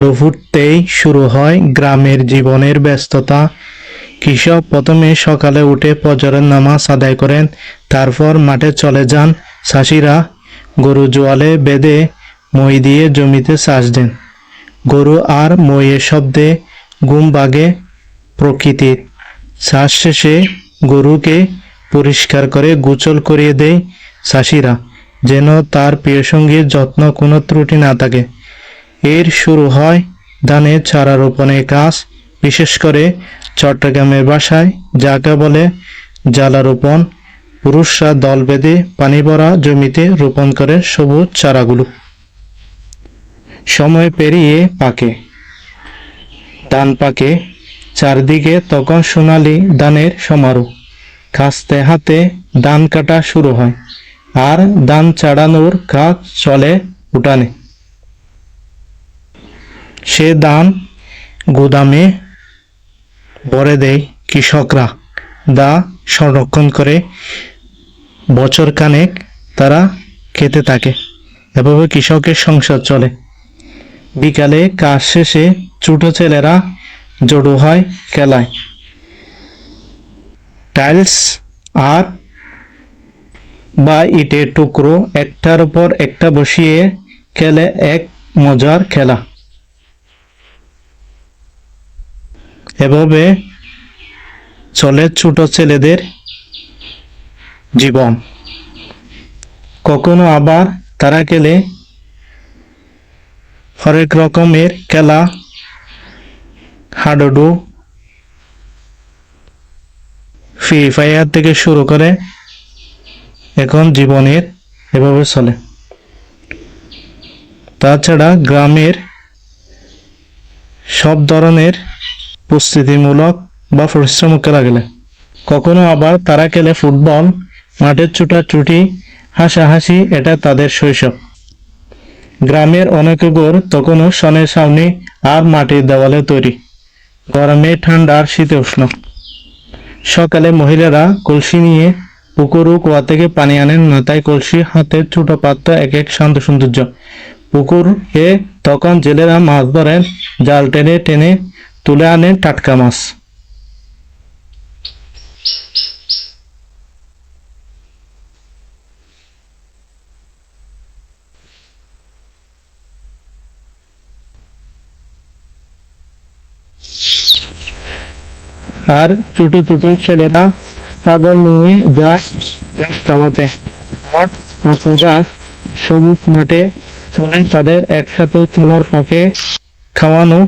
ফুটতেই শুরু হয় গ্রামের জীবনের ব্যস্ততা। কৃষক প্রথমে সকালে উঠে ফজরের নামাজ আদায় করেন, তারপর মাঠে চলে যান। চাষিরা গরু জোয়ালে বেঁধে মই দিয়ে জমিতে চাষ দেন। গরু আর মইয়ের শব্দে ঘুম ভাঙে প্রকৃতির। চাষ শেষে গরুকে পরিষ্কার করে গোসল করিয়ে দেয় চাষিরা, যেন তার প্রিয় সঙ্গীর যত্ন কোনো ত্রুটি না থাকে। এর শুরু হয় ধানের চারা রোপণের কাজ, বিশেষ করে চট্টগ্রামের ভাষায় যাকে বলে জ্বালা রোপণ। পুরুষরা দল বেঁধে পানি ভরা জমিতে রোপণ করে সবুজ চারাগুলো। সময় পেরিয়ে পাকে, ধান পাকে, চারদিকে তখন সোনালি ধানের সমারোহ। কাস্তে হাতে ধান কাটা শুরু হয়, আর ধান ছাড়ানোর কাজ চলে উঠানে। সে ধান গুদামে ভরে দেয় কৃষকরা, দা সংরক্ষণ করে বছর খানেক তারা খেতে থাকে। এভাবে কৃষকের সংসার চলে। বিকালে কাজ শেষে ছোট ছেলেরা জড়ো হয় খেলায়। টাইলস আর বা ইটের টুকরো একটার উপর একটা বসিয়ে খেলে এক মজার খেলা। এভাবে চলে ছোট ছেলেদের জীবন। কখনো আবার তারা খেলে হরেক রকমের খেলা, হাডুডু, ফ্রি ফায়ার থেকে শুরু করে এখন জীবনের এভাবে চলে। তাছাড়া গ্রামের সব ধরনের প্রস্তুতিমূলক বা পরিশ্রম খেলা খেলে। কখনো আবার তারা খেলে ফুটবল, মাঠের ছুটাছুটি, হাসাহাসি, এটা তাদের শৈশব। গ্রামের অনেক ঘর তখনও সনের ছাউনি আর মাটির দেওয়ালে তৈরি। গরমে ঠান্ডা আর শীতে উষ্ণ। সকালে মহিলারা কলসি নিয়ে পুকুর ও কুয়া থেকে পানি আনেন, মাথায় কলসি, হাতের ছোট পাত্র, এক এক শান্ত সৌন্দর্য। পুকুরে তখন জেলেরা মাছ ধরেন, জাল টেনে টেনে তুলে আনেন টাটকা মাছ। আর ছোট ছোট ছেলেরা ছাগল নিয়ে যায় খাওয়াতে। গাছ সবুজ মাঠে চলে তাদের একসাথে চলার ফাঁকে খাওয়ানো